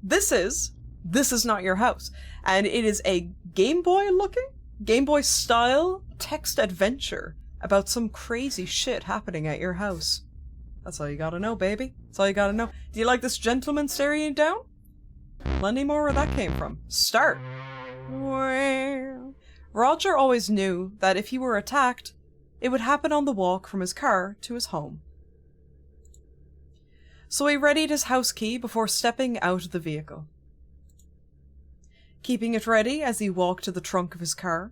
This is not your house. And it is a Game Boy-style text adventure about some crazy shit happening at your house. That's all you gotta know, baby. That's all you gotta know. Do you like this gentleman staring you down? Plenty more where that came from. Start. Roger always knew that if he were attacked, it would happen on the walk from his car to his home. So he readied his house key before stepping out of the vehicle. Keeping it ready as he walked to the trunk of his car,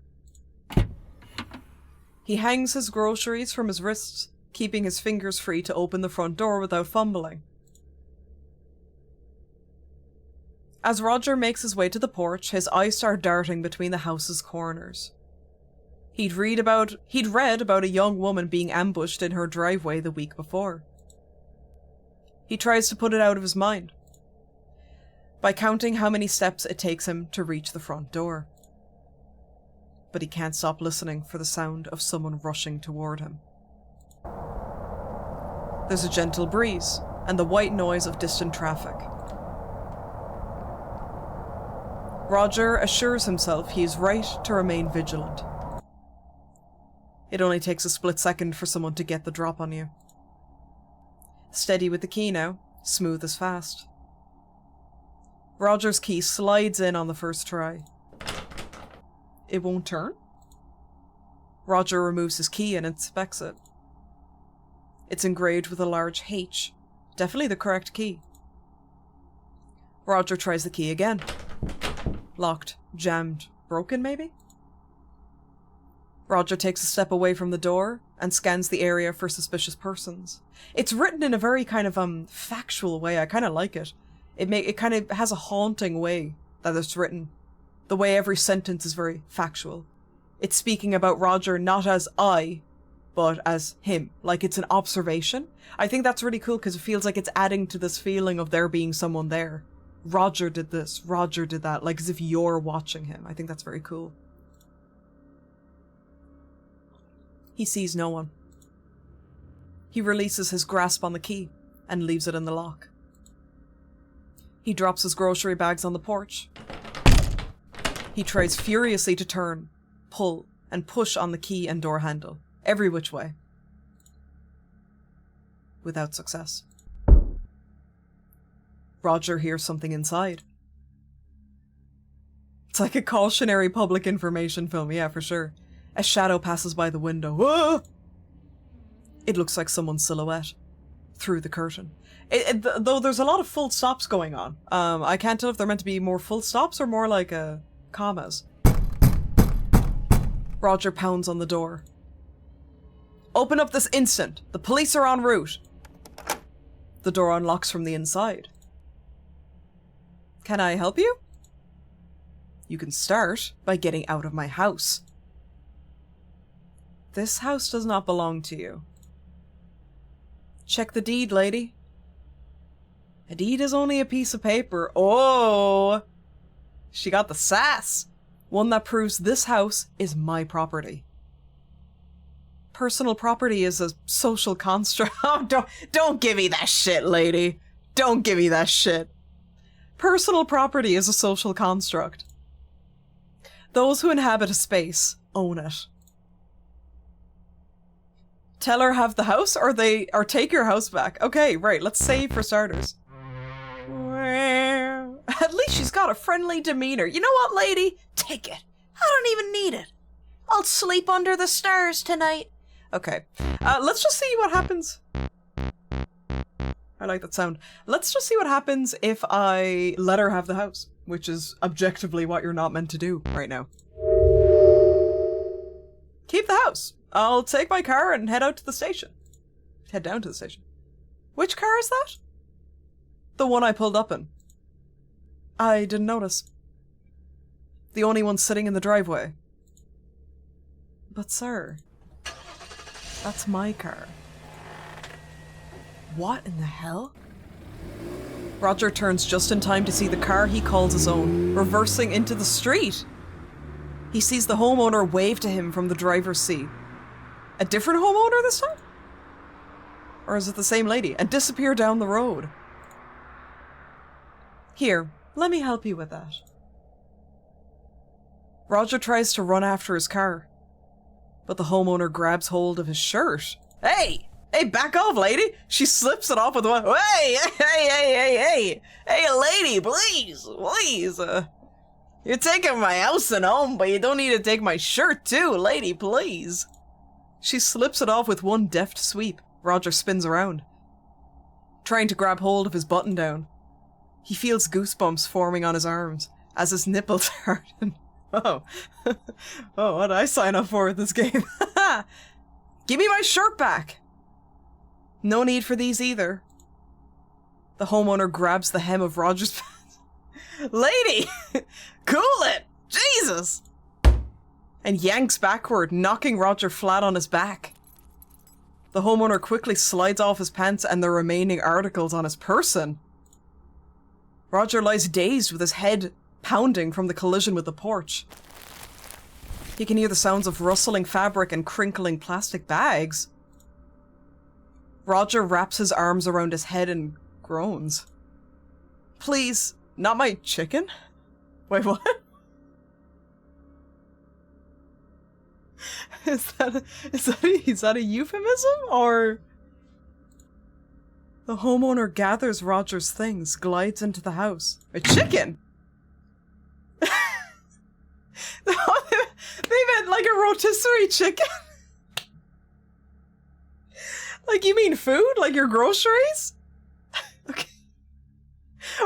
he hangs his groceries from his wrists, keeping his fingers free to open the front door without fumbling. As Roger makes his way to the porch, his eyes start darting between the house's corners. He'd read about a young woman being ambushed in her driveway the week before. He tries to put it out of his mind by counting how many steps it takes him to reach the front door. But he can't stop listening for the sound of someone rushing toward him. There's a gentle breeze and the white noise of distant traffic. Roger assures himself he is right to remain vigilant. It only takes a split second for someone to get the drop on you. Steady with the key now, smooth as fast. Roger's key slides in on the first try. It won't turn? Roger removes his key and inspects it. It's engraved with a large H. Definitely the correct key. Roger tries the key again. Locked, jammed, broken maybe? Roger takes a step away from the door and scans the area for suspicious persons. It's written in a very kind of factual way. I kind of like it. It kind of has a haunting way that it's written. The way every sentence is very factual. It's speaking about Roger not as I, but as him. Like it's an observation. I think that's really cool because it feels like it's adding to this feeling of there being someone there. Roger did this, Roger did that, like as if you're watching him. I think that's very cool. He sees no one. He releases his grasp on the key and leaves it in the lock. He drops his grocery bags on the porch. He tries furiously to turn, pull, and push on the key and door handle, every which way. Without success. Roger hears something inside. It's like a cautionary public information film, yeah, for sure. A shadow passes by the window. Ah! It looks like someone's silhouette through the curtain. Though there's a lot of full stops going on. I can't tell if they're meant to be more full stops or more like commas. Roger pounds on the door. Open up this instant. The police are en route. The door unlocks from the inside. Can I help you? You can start by getting out of my house. This house does not belong to you. Check the deed, lady. A deed is only a piece of paper. Oh! She got the sass. One that proves this house is my property. Personal property is a social construct. Don't give me that shit, lady. Don't give me that shit. Personal property is a social construct. Those who inhabit a space own it. Tell her have the house or take your house back. Okay, right, let's save for starters. At least she's got a friendly demeanor. You know what, lady? Take it. I don't even need it. I'll sleep under the stars tonight. Okay, let's just see what happens. I like that sound. Let's just see what happens if I let her have the house, which is objectively what you're not meant to do right now. Keep the house. I'll take my car and head out to the station. Head down to the station. Which car is that? The one I pulled up in. I didn't notice. The only one sitting in the driveway. But sir, that's my car. What in the hell? Roger turns just in time to see the car he calls his own, reversing into the street. He sees the homeowner wave to him from the driver's seat. A different homeowner this time? Or is it the same lady? And disappear down the road. Here, Let me help you with that. Roger tries to run after his car, but the homeowner grabs hold of his shirt. Hey! Hey, back off, lady! She slips it off with one. Hey, lady, please! You're taking my house and home, but you don't need to take my shirt too, lady, please. She slips it off with one deft sweep. Roger spins around, trying to grab hold of his button-down. He feels goosebumps forming on his arms as his nipples harden. Oh, what did I sign up for with this game? Give me my shirt back! No need for these either. The homeowner grabs the hem of Roger's pants. Lady! Cool it! Jesus! And yanks backward, knocking Roger flat on his back. The homeowner quickly slides off his pants and the remaining articles on his person. Roger lies dazed with his head pounding from the collision with the porch. He can hear the sounds of rustling fabric and crinkling plastic bags. Roger wraps his arms around his head and groans. Please, not my chicken? Wait, what? Is that a euphemism? Or... The homeowner gathers Roger's things, glides into the house. A chicken? They meant like a rotisserie chicken? Like, you mean food? Like your groceries? Okay.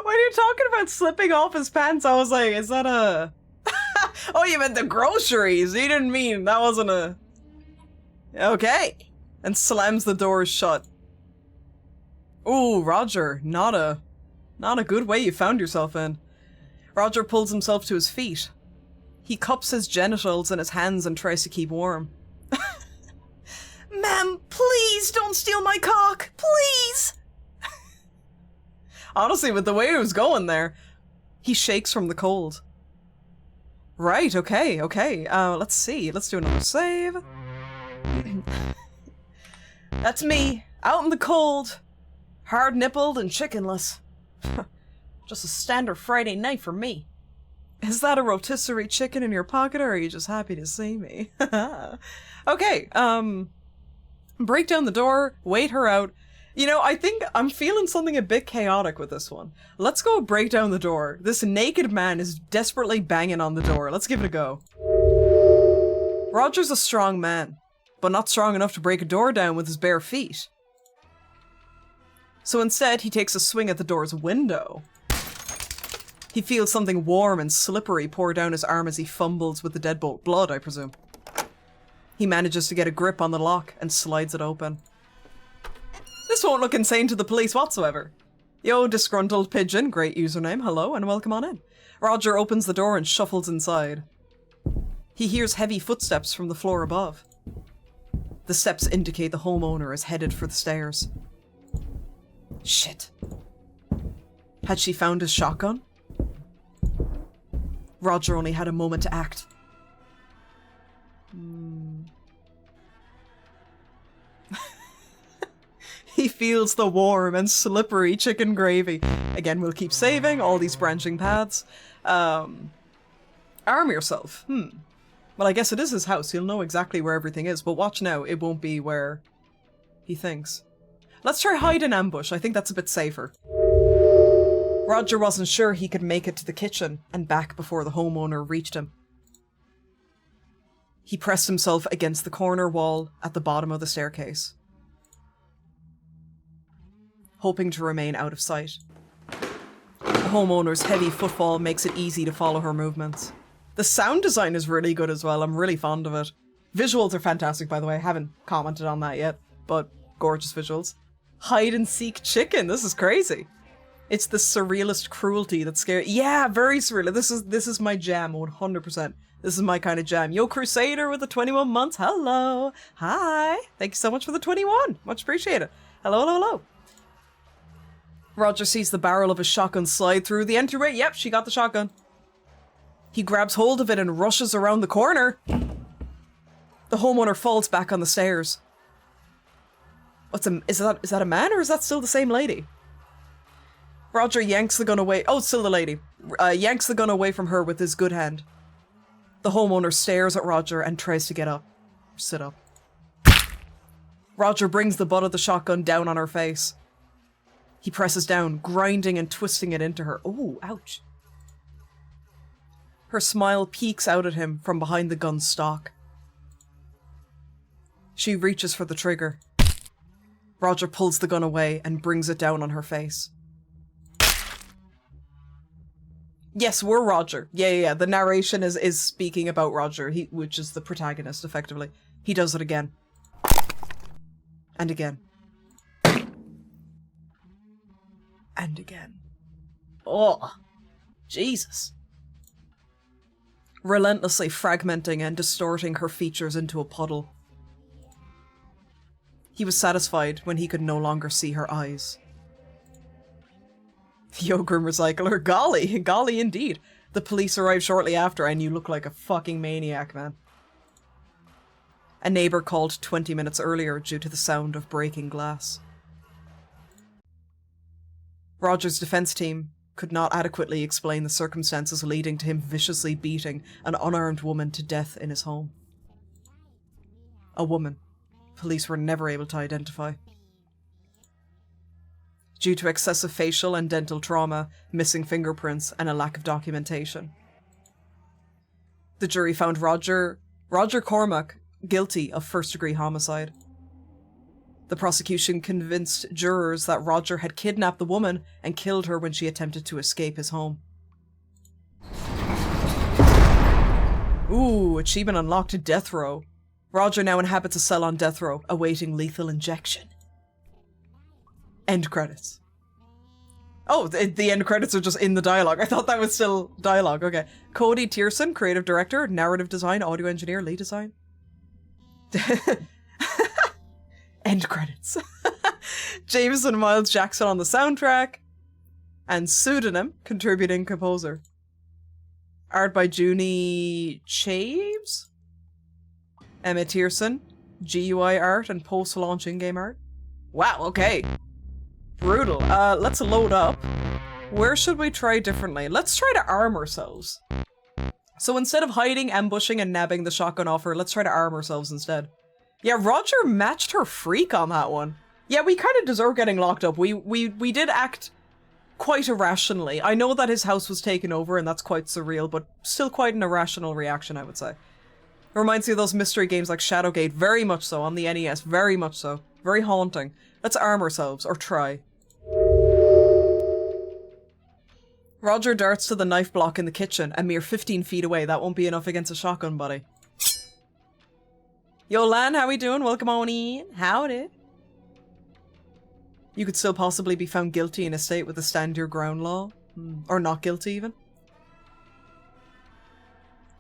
When you're talking about slipping off his pants, I was like, is that a... Oh, you meant the groceries. You didn't mean that wasn't a... Okay. And slams the doors shut. Ooh, Roger. Not a good way you found yourself in. Roger pulls himself to his feet. He cups his genitals in his hands and tries to keep warm. Ma'am, please don't steal my cock. Please. Honestly, with the way it was going there, he shakes from the cold. Right, okay. Let's see. Let's do another save. That's me, out in the cold. Hard-nippled and chickenless. Just a standard Friday night for me. Is that a rotisserie chicken in your pocket, or are you just happy to see me? Okay, break down the door, wait her out. You know, I think I'm feeling something a bit chaotic with this one. Let's go break down the door. This naked man is desperately banging on the door. Let's give it a go. Roger's a strong man, but not strong enough to break a door down with his bare feet. So instead, he takes a swing at the door's window. He feels something warm and slippery pour down his arm as he fumbles with the deadbolt blood, I presume. He manages to get a grip on the lock and slides it open. This won't look insane to the police whatsoever. Yo, disgruntled pigeon, great username, hello and welcome on in. Roger opens the door and shuffles inside. He hears heavy footsteps from the floor above. The steps indicate the homeowner is headed for the stairs. Shit. Had she found his shotgun? Roger only had a moment to act. He feels the warm and slippery chicken gravy. Again, we'll keep saving all these branching paths. Arm yourself. Well, I guess it is his house. He'll know exactly where everything is, but watch now. It won't be where he thinks. Let's try hide and ambush. I think that's a bit safer. Roger wasn't sure he could make it to the kitchen and back before the homeowner reached him. He pressed himself against the corner wall at the bottom of the staircase, hoping to remain out of sight. The homeowner's heavy footfall makes it easy to follow her movements. The sound design is really good as well. I'm really fond of it. Visuals are fantastic, by the way. I haven't commented on that yet, but gorgeous visuals. Hide and seek chicken. This is crazy. It's the surrealist cruelty that's scary. Yeah, very surreal. This is my jam, 100%. This is my kind of jam. Yo, Crusader with the 21 months. Hello. Hi. Thank you so much for the 21. Much appreciated. Hello, hello, hello. Roger sees the barrel of his shotgun slide through the entryway. Yep, she got the shotgun. He grabs hold of it and rushes around the corner. The homeowner falls back on the stairs. Is that a man or is that still the same lady? Roger yanks the gun away. Oh, it's still the lady. yanks the gun away from her with his good hand. The homeowner stares at Roger and tries to get up. Sit up. Roger brings the butt of the shotgun down on her face. He presses down, grinding and twisting it into her. Ooh, ouch. Her smile peeks out at him from behind the gun's stock. She reaches for the trigger. Roger pulls the gun away and brings it down on her face. Yes, we're Roger. Yeah. The narration is speaking about Roger, which is the protagonist, effectively. He does it again. And again. And again. Oh, Jesus. Relentlessly fragmenting and distorting her features into a puddle. He was satisfied when he could no longer see her eyes. The Ogrim Recycler. Golly indeed. The police arrived shortly after and you look like a fucking maniac, man. A neighbour called 20 minutes earlier due to the sound of breaking glass. Roger's defense team could not adequately explain the circumstances leading to him viciously beating an unarmed woman to death in his home. A woman police were never able to identify. Due to excessive facial and dental trauma, missing fingerprints, and a lack of documentation. The jury found Roger Cormack guilty of first-degree homicide. The prosecution convinced jurors that Roger had kidnapped the woman and killed her when she attempted to escape his home. Ooh, achievement unlocked to death row. Roger now inhabits a cell on death row, awaiting lethal injection. End credits. Oh, the end credits are just in the dialogue. I thought that was still dialogue. Okay. Cody Tierson, creative director, narrative design, audio engineer, lead design. End credits. Jameson Miles Jackson on the soundtrack. And Pseudonym, contributing composer. Art by Junie Chaves? Emma Tierson, GUI art and post-launch in-game art. Wow, okay. Brutal. Let's load up. Where should we try differently? Let's try to arm ourselves. So instead of hiding, ambushing, and nabbing the shotgun off her, let's try to arm ourselves instead. Yeah, Roger matched her freak on that one. Yeah, we kind of deserve getting locked up. We did act quite irrationally. I know that his house was taken over and that's quite surreal, but still quite an irrational reaction, I would say. Reminds me of those mystery games like Shadowgate, very much so, on the NES, very much so. Very haunting. Let's arm ourselves, or try. Roger darts to the knife block in the kitchen, a mere 15 feet away. That won't be enough against a shotgun, buddy. Yo, Lan, how we doing? Welcome on in. Howdy. You could still possibly be found guilty in a state with a stand your ground law. Or not guilty, even.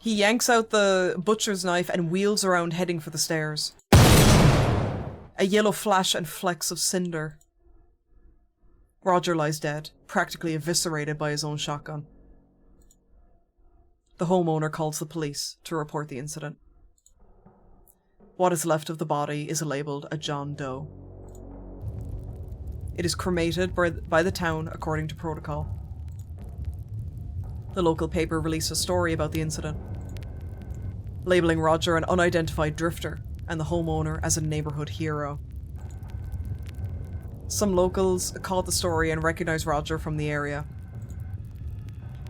He yanks out the butcher's knife and wheels around, heading for the stairs. A yellow flash and flecks of cinder. Roger lies dead, practically eviscerated by his own shotgun. The homeowner calls the police to report the incident. What is left of the body is labelled a John Doe. It is cremated by the town according to protocol. The local paper released a story about the incident, labelling Roger an unidentified drifter and the homeowner as a neighbourhood hero. Some locals caught the story and recognised Roger from the area.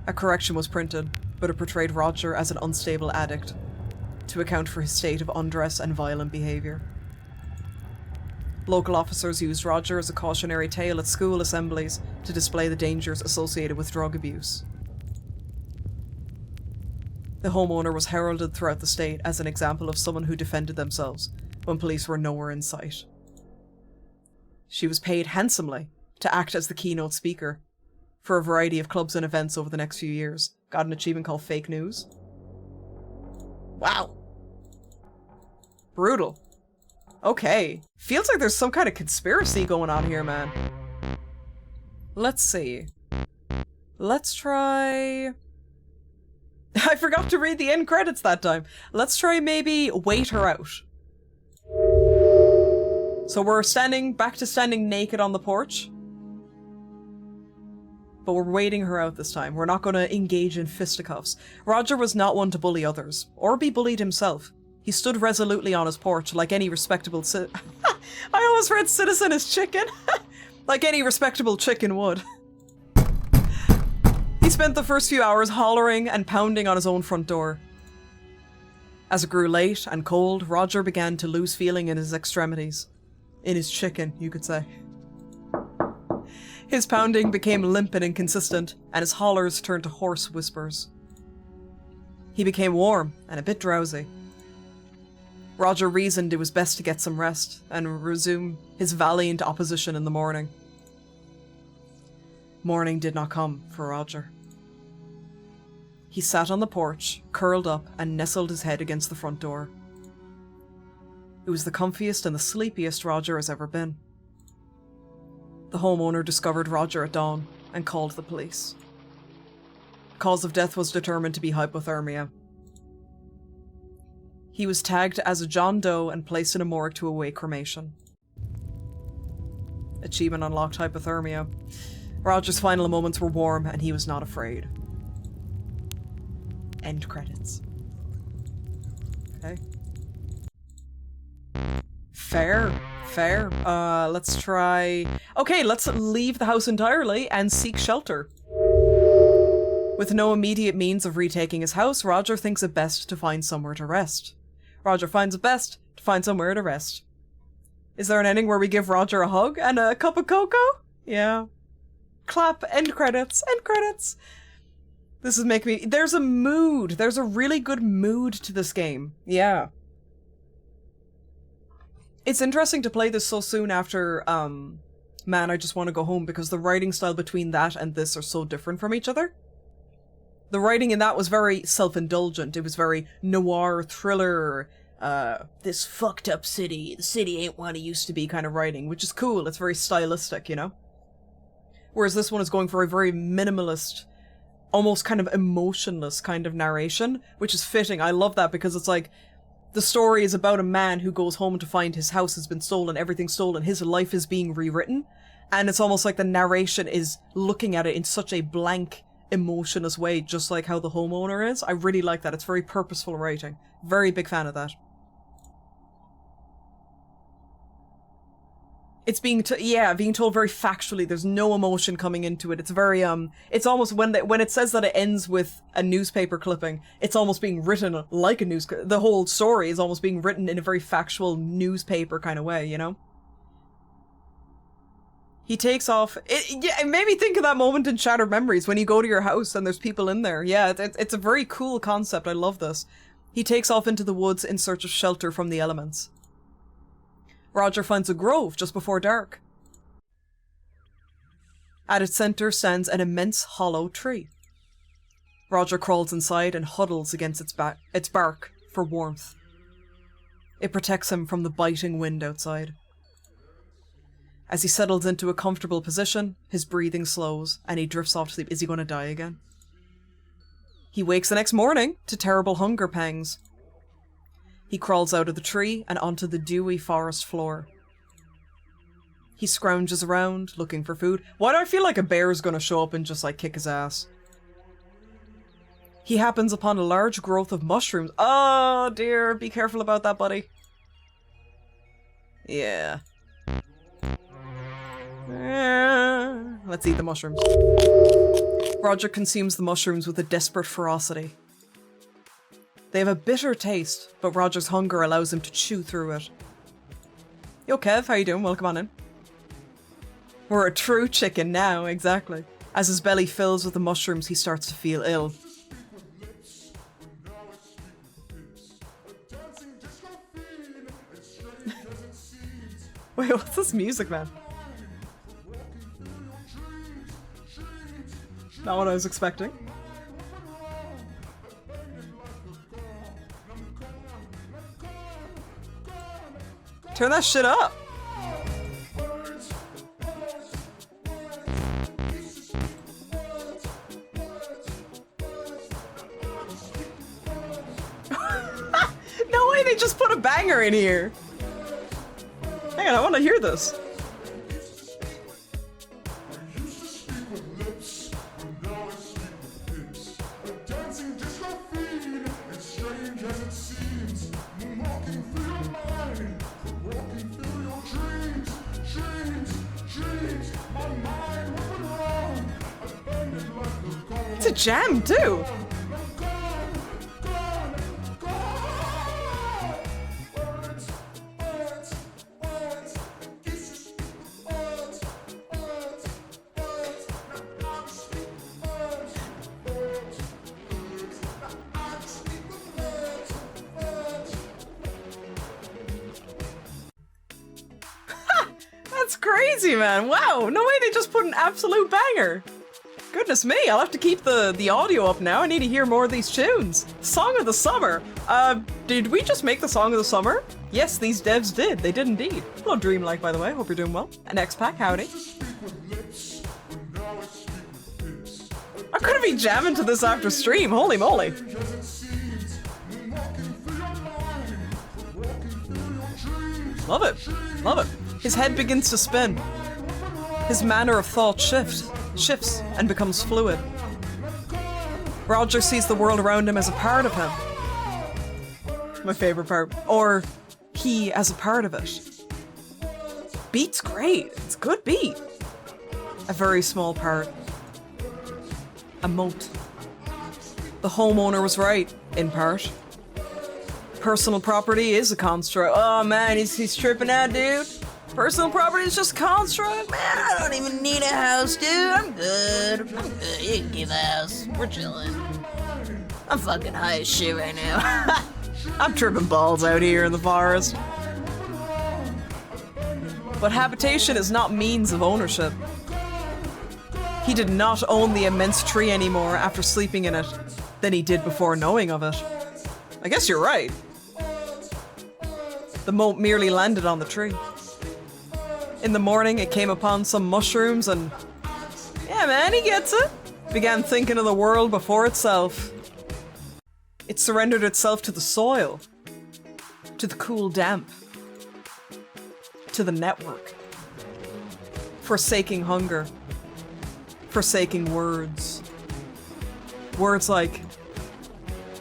A correction was printed, but it portrayed Roger as an unstable addict, to account for his state of undress and violent behaviour. Local officers used Roger as a cautionary tale at school assemblies to display the dangers associated with drug abuse. The homeowner was heralded throughout the state as an example of someone who defended themselves when police were nowhere in sight. She was paid handsomely to act as the keynote speaker for a variety of clubs and events over the next few years. Got an achievement called Fake News. Wow. Brutal. Okay. Feels like there's some kind of conspiracy going on here, man. Let's see. Let's try... I forgot to read the end credits that time. Let's try maybe wait her out. So we're back to standing naked on the porch. but we're waiting her out this time. We're not going to engage in fisticuffs. Roger was not one to bully others, or be bullied himself. He stood resolutely on his porch like any respectable I almost read citizen as chicken. Like any respectable chicken would. He spent the first few hours hollering and pounding on his own front door. As it grew late and cold, Roger began to lose feeling in his extremities. In his chicken, you could say. His pounding became limp and inconsistent, and his hollers turned to hoarse whispers. He became warm and a bit drowsy. Roger reasoned it was best to get some rest and resume his valiant opposition in the morning. Morning did not come for Roger. He sat on the porch, curled up, and nestled his head against the front door. It was the comfiest and the sleepiest Roger has ever been. The homeowner discovered Roger at dawn and called the police. Cause of death was determined to be hypothermia. He was tagged as a John Doe and placed in a morgue to await cremation. Achievement unlocked: hypothermia. Roger's final moments were warm and he was not afraid. End credits. Okay. Fair. Fair. Let's try... Okay, let's leave the house entirely and seek shelter. With no immediate means of retaking his house, Roger thinks it best to find somewhere to rest. Roger finds it best to find somewhere to rest. Is there an ending where we give Roger a hug and a cup of cocoa? Yeah. Clap. End credits. End credits. This is making me... There's a mood. There's a really good mood to this game. Yeah. It's interesting to play this so soon after, Man, I Just Want to Go Home, because the writing style between that and this are so different from each other. The writing in that was very self-indulgent. It was very noir, thriller, this fucked up city. The city ain't what it used to be kind of writing, which is cool. It's very stylistic, you know? Whereas this one is going for a very minimalist, almost kind of emotionless kind of narration, which is fitting. I love that because it's like, the story is about a man who goes home to find his house has been stolen, everything's stolen, his life is being rewritten, and it's almost like the narration is looking at it in such a blank, emotionless way, just like how the homeowner is. I really like that. It's very purposeful writing. Very big fan of that. It's being told very factually. There's no emotion coming into it. It's very, it's almost when it says that it ends with a newspaper clipping, it's almost being written like a the whole story is almost being written in a very factual newspaper kind of way, you know? He takes off. It made me think of that moment in Shattered Memories when you go to your house and there's people in there. Yeah, it's a very cool concept. I love this. He takes off into the woods in search of shelter from the elements. Roger finds a grove just before dark. At its center stands an immense hollow tree. Roger crawls inside and huddles against its bark for warmth. It protects him from the biting wind outside. As he settles into a comfortable position, his breathing slows and he drifts off to sleep. Is he going to die again? He wakes the next morning to terrible hunger pangs. He crawls out of the tree and onto the dewy forest floor. He scrounges around, looking for food. Why do I feel like a bear's gonna show up and just, like, kick his ass? He happens upon a large growth of mushrooms. Oh, dear. Be careful about that, buddy. Yeah. Let's eat the mushrooms. Roger consumes the mushrooms with a desperate ferocity. They have a bitter taste, but Roger's hunger allows him to chew through it. Yo, Kev, how you doing? Welcome on in. We're a true chicken now, exactly. As his belly fills with the mushrooms, he starts to feel ill. Wait, what's this music, man? Not what I was expecting. Turn that shit up! No way, they just put a banger in here! Hang on, I want to hear this. a jam too. That's crazy, man. Wow, no way they just put an absolute banger. Goodness me, I'll have to keep the audio up now. I need to hear more of these tunes. Song of the Summer. Did we just make the Song of the Summer? Yes, these devs did. They did indeed. Hello, Dreamlike, by the way. Hope you're doing well. And X-Pac, howdy. I'm gonna be jamming to this after stream. Holy moly. Love it. Love it. His head begins to spin. His manner of thought shifts and becomes fluid. Roger sees the world around him as a part of him. My favorite part. Or he as a part of it. Beat's great. It's a good beat. A very small part. A moat. The homeowner was right, in part. Personal property is a construct. Oh man, he's tripping out, dude. Personal property is just a construct? Man, I don't even need a house, dude. I'm good. You can keep a house. We're chilling. I'm fucking high as shit right now. I'm tripping balls out here in the forest. But habitation is not means of ownership. He did not own the immense tree anymore after sleeping in it than he did before knowing of it. I guess you're right. The moat merely landed on the tree. In the morning, it came upon some mushrooms and... yeah, man, he gets it. Began thinking of the world before itself. It surrendered itself to the soil. To the cool damp. To the network. Forsaking hunger. Forsaking words. Words like...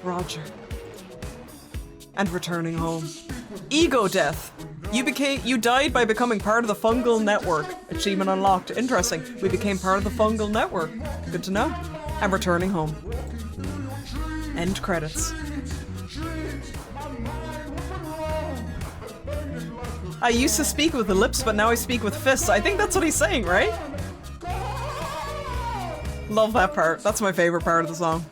Roger. And returning home. Ego death. You died by becoming part of the fungal network. Achievement unlocked. Interesting. We became part of the fungal network. Good to know. And returning home. End credits. I used to speak with the lips, but now I speak with fists. I think that's what he's saying, right? Love that part. That's my favorite part of the song.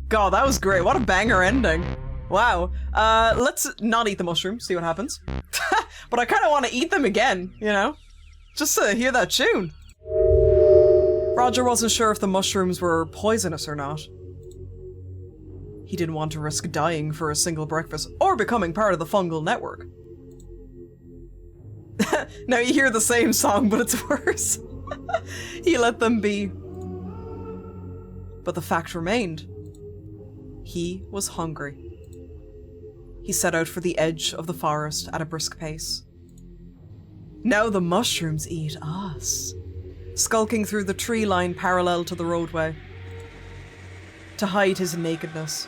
God, that was great. What a banger ending. Wow. Let's not eat the mushrooms, see what happens. But I kind of want to eat them again, you know? Just to hear that tune. Roger wasn't sure if the mushrooms were poisonous or not. He didn't want to risk dying for a single breakfast or becoming part of the fungal network. Now you hear the same song, but it's worse. He let them be. But the fact remained. He was hungry. He set out for the edge of the forest at a brisk pace. Now the mushrooms eat us, skulking through the tree line parallel to the roadway, to hide his nakedness.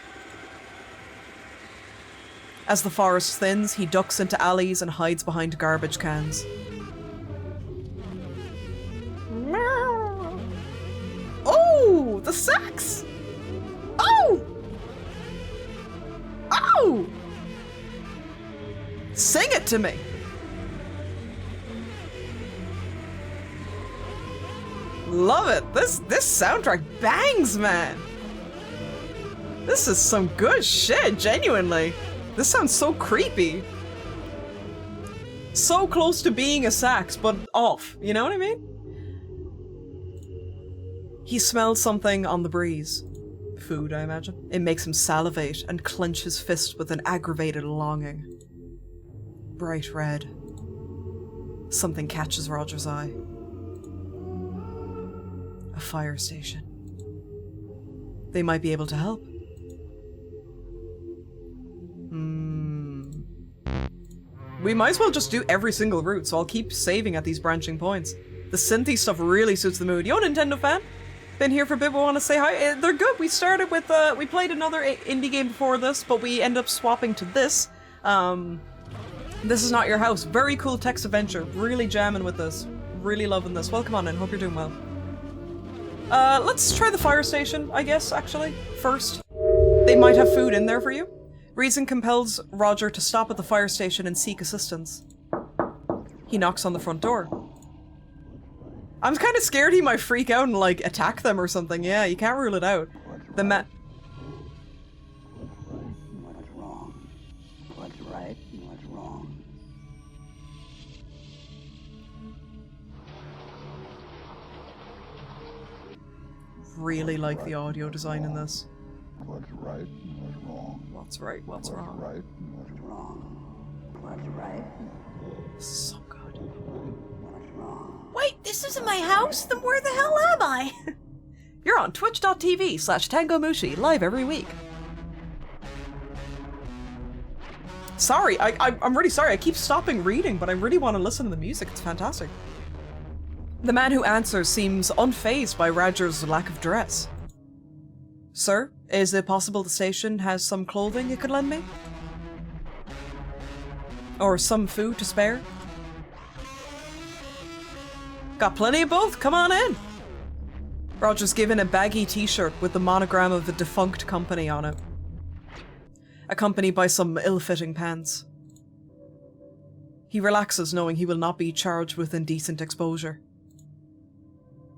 As the forest thins, he ducks into alleys and hides behind garbage cans. Oh, the sax! Oh! Oh! Sing it to me! Love it! This soundtrack bangs, man! This is some good shit, genuinely. This sounds so creepy. So close to being a sax, but off. You know what I mean? He smells something on the breeze. Food, I imagine. It makes him salivate and clench his fist with an aggravated longing. Bright red. Something catches Roger's eye. A fire station. They might be able to help. We might as well just do every single route, so I'll keep saving at these branching points. The synthy stuff really suits the mood. Yo, Nintendo fan! Been here for a bit, but want to say hi. They're good. We started with, we played another indie game before this, but we end up swapping to this. This Is Not Your House. Very cool text adventure. Really jamming with this. Really loving this. Welcome on in. Hope you're doing well. Let's try the fire station, I guess, actually, first. They might have food in there for you. Reason compels Roger to stop at the fire station and seek assistance. He knocks on the front door. I'm kind of scared he might freak out and, like, attack them or something. Yeah, you can't rule it out. The man... What's wrong? What's right and what's wrong? Really like the audio design in this. What's right and what's wrong? What's right, what's wrong? Right and what's Wrong. What's right? So good. What's wrong? Wait, this isn't my house? Then where the hell am I? You're on twitch.tv/tangomushi, live every week. Sorry, I'm really sorry. I keep stopping reading, but I really want to listen to the music. It's fantastic. The man who answers seems unfazed by Roger's lack of dress. Sir, is it possible the station has some clothing you could lend me? Or some food to spare? Got plenty of both, come on in! Roger's given a baggy t-shirt with the monogram of a defunct company on it, accompanied by some ill-fitting pants. He relaxes knowing he will not be charged with indecent exposure.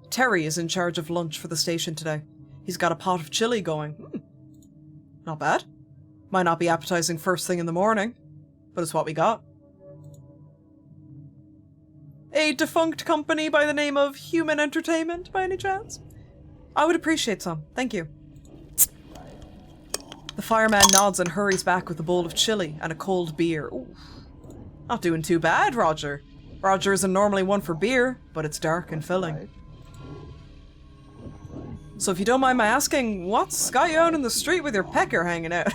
Terry is in charge of lunch for the station today. He's got a pot of chili going. Not bad. Might not be appetizing first thing in the morning, but it's what we got. A defunct company by the name of Human Entertainment, by any chance? I would appreciate some, thank you. The fireman nods and hurries back with a bowl of chili and a cold beer. Ooh. Not doing too bad, Roger. Roger isn't normally one for beer, but it's dark and filling. So if you don't mind my asking, what's got you out in the street with your pecker hanging out?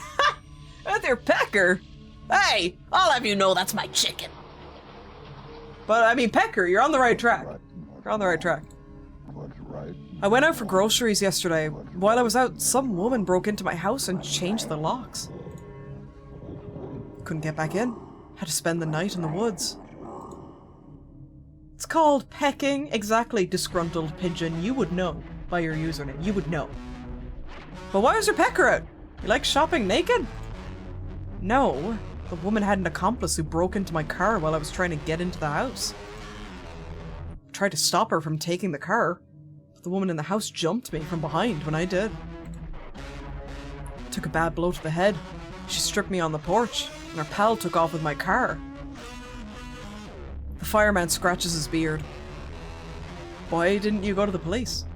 With your pecker? Hey, I'll have you know that's my chicken. But I mean, pecker, you're on the right track. You're on the right track. what's right? I went out for groceries yesterday. While I was out, some woman broke into my house and changed the locks. Couldn't get back in. Had to spend the night in the woods. It's called pecking. Exactly, disgruntled pigeon. You would know by your username. You would know. But why was your pecker out? You like shopping naked? No. The woman had an accomplice who broke into my car while I was trying to get into the house. I tried to stop her from taking the car, but the woman in the house jumped me from behind when I did. Took a bad blow to the head. She stripped me on the porch, and her pal took off with my car. The fireman scratches his beard. Why didn't you go to the police?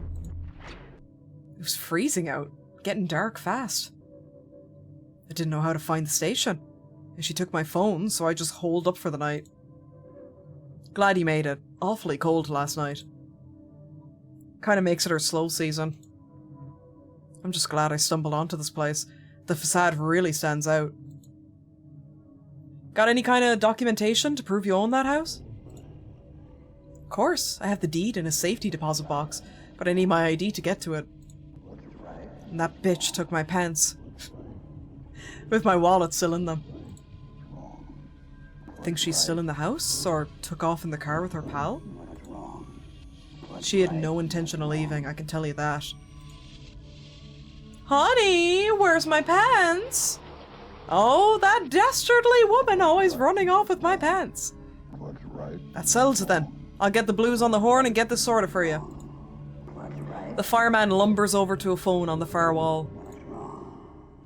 It was freezing out, getting dark fast. I didn't know how to find the station. And she took my phone, so I just holed up for the night. Glad he made it. Awfully cold last night. Kinda makes it our slow season. I'm just glad I stumbled onto this place. The facade really stands out. Got any kind of documentation to prove you own that house? Of course, I have the deed in a safety deposit box, but I need my ID to get to it. And that bitch took my pants. With my wallet still in them. Think she's still in the house, or took off in the car with her pal? She had no intention of leaving, I can tell you that. Honey, where's my pants? Oh, that dastardly woman always running off with my pants. What's right? That settles it then. I'll get the blues on the horn and get this sorted for you. The fireman lumbers over to a phone on the far wall.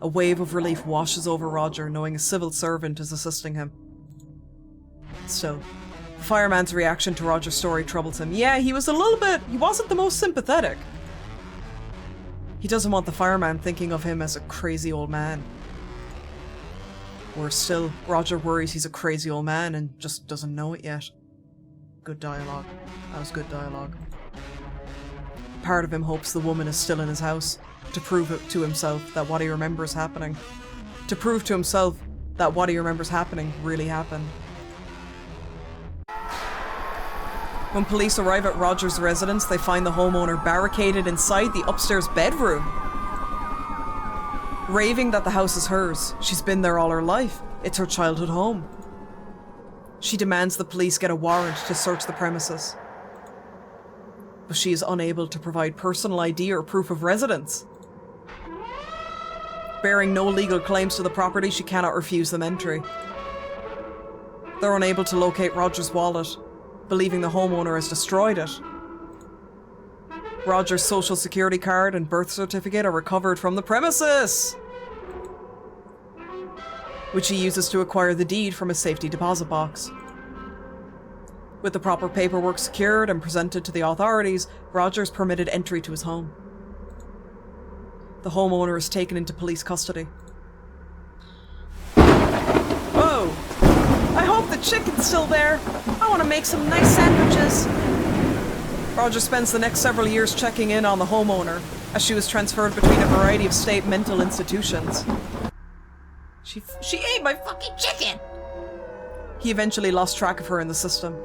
A wave of relief washes over Roger, knowing a civil servant is assisting him. Still, the fireman's reaction to Roger's story troubles him. Yeah, he wasn't the most sympathetic. He doesn't want the fireman thinking of him as a crazy old man. Worse still, Roger worries he's a crazy old man and just doesn't know it yet. Good dialogue. That was good dialogue. Part of him hopes the woman is still in his house, to prove it to himself that what he remembers happening. To prove to himself that what he remembers happening really happened. When police arrive at Roger's residence, they find the homeowner barricaded inside the upstairs bedroom. Raving that the house is hers. She's been there all her life. It's her childhood home. She demands the police get a warrant to search the premises. but she is unable to provide personal ID or proof of residence. Bearing no legal claims to the property, she cannot refuse them entry. They're unable to locate Roger's wallet, believing the homeowner has destroyed it. Roger's social security card and birth certificate are recovered from the premises, which he uses to acquire the deed from his safety deposit box. With the proper paperwork secured and presented to the authorities, Roger is permitted entry to his home. The homeowner is taken into police custody. Whoa! I hope the chicken's still there. I want to make some nice sandwiches. Roger spends the next several years checking in on the homeowner, as she was transferred between a variety of state mental institutions. She ate my fucking chicken! He eventually lost track of her in the system.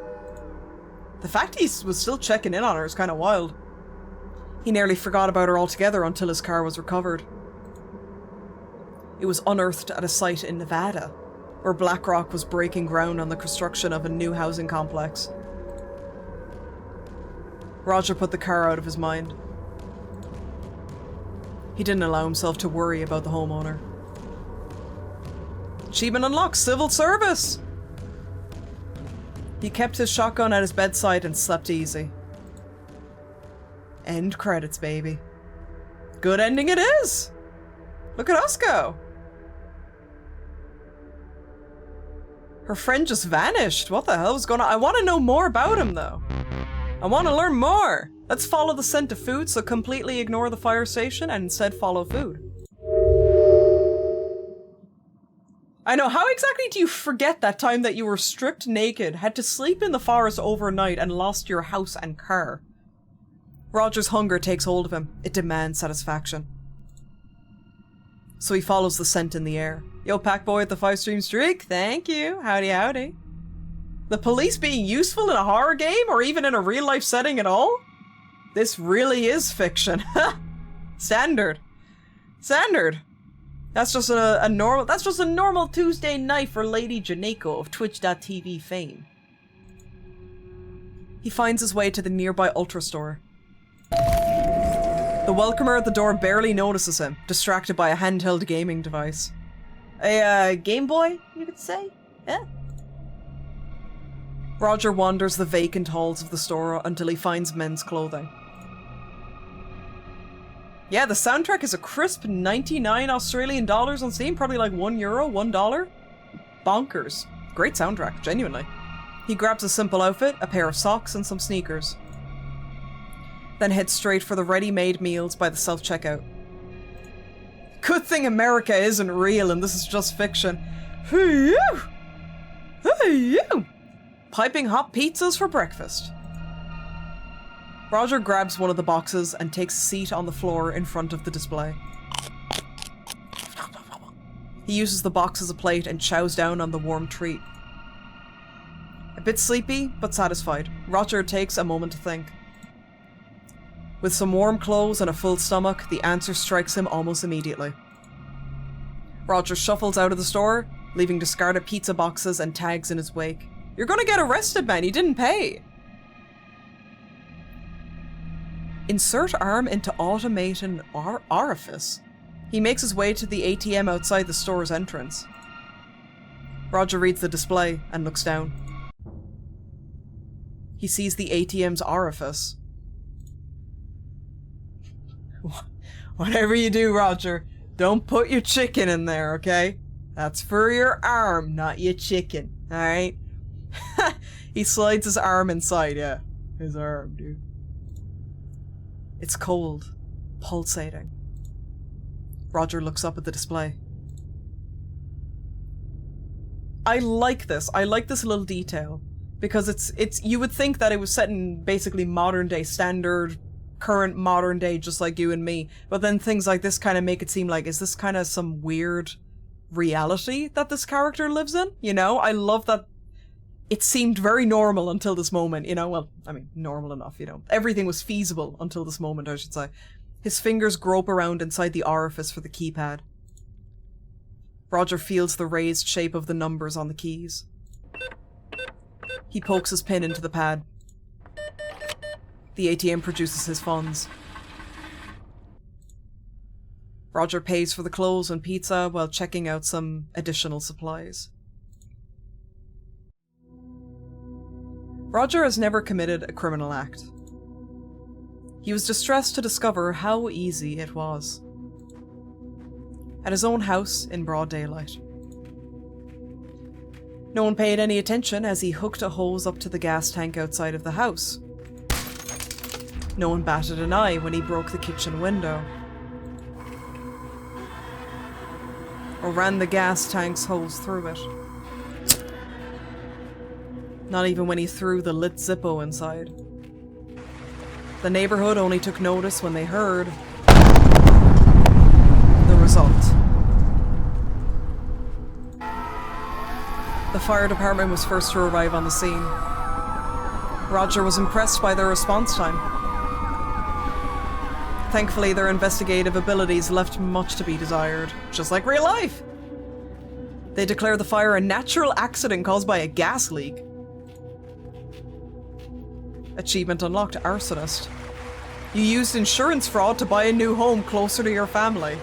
The fact he was still checking in on her is kind of wild. He nearly forgot about her altogether until his car was recovered. It was unearthed at a site in Nevada, where BlackRock was breaking ground on the construction of a new housing complex. Roger put the car out of his mind. He didn't allow himself to worry about the homeowner. Achievement unlocked, civil service! He kept his shotgun at his bedside and slept easy. End credits, baby. Good ending it is! Look at us go! Her friend just vanished. What the hell was going on? I want to know more about him, though. I want to learn more! Let's follow the scent of food, so completely ignore the fire station and instead follow food. I know, how exactly do you forget that time that you were stripped naked, had to sleep in the forest overnight, and lost your house and car? Roger's hunger takes hold of him. It demands satisfaction. So he follows the scent in the air. Yo, Packboy at the 5-stream streak, thank you. Howdy, howdy. The police being useful in a horror game, or even in a real-life setting at all? This really is fiction. Standard. Standard. That's just a normal Tuesday night for Lady Janeko of Twitch.tv fame. He finds his way to the nearby Ultra store. The welcomer at the door barely notices him, distracted by a handheld gaming device. A Game Boy, you could say? Yeah. Roger wanders the vacant halls of the store until he finds men's clothing. Yeah, the soundtrack is a crisp 99 Australian dollars on Steam, probably like €1, $1. Bonkers. Great soundtrack, genuinely. He grabs a simple outfit, a pair of socks, and some sneakers. Then heads straight for the ready-made meals by the self-checkout. Good thing America isn't real and this is just fiction. Hey you! Hey you! Piping hot pizzas for breakfast. Roger grabs one of the boxes and takes a seat on the floor in front of the display. He uses the box as a plate and chows down on the warm treat. A bit sleepy, but satisfied, Roger takes a moment to think. With some warm clothes and a full stomach, the answer strikes him almost immediately. Roger shuffles out of the store, leaving discarded pizza boxes and tags in his wake. You're gonna get arrested, man, you didn't pay! Insert arm into automated orifice. He makes his way to the ATM outside the store's entrance. Roger reads the display and looks down. He sees the ATM's orifice. Whatever you do, Roger, don't put your chicken in there, okay? That's for your arm, not your chicken, alright? He slides his arm inside, yeah. His arm, dude. It's cold, pulsating. Roger looks up at the display. I like this. I like this little detail. Because it's you would think that it was set in basically modern day standard, current modern day, just like you and me. But then things like this kind of make it seem like, is this kind of some weird reality that this character lives in? You know, I love that it seemed very normal until this moment, you know? Well, I mean, normal enough, you know. Everything was feasible until this moment, I should say. His fingers grope around inside the orifice for the keypad. Roger feels the raised shape of the numbers on the keys. He pokes his pin into the pad. The ATM produces his funds. Roger pays for the clothes and pizza while checking out some additional supplies. Roger has never committed a criminal act. He was distressed to discover how easy it was. At his own house in broad daylight. No one paid any attention as he hooked a hose up to the gas tank outside of the house. No one batted an eye when he broke the kitchen window. Or ran the gas tank's hose through it. Not even when he threw the lit Zippo inside. The neighborhood only took notice when they heard the result. The fire department was first to arrive on the scene. Roger was impressed by their response time. Thankfully, their investigative abilities left much to be desired, just like real life. They declared the fire a natural accident caused by a gas leak. Achievement unlocked, arsonist. You used insurance fraud to buy a new home closer to your family.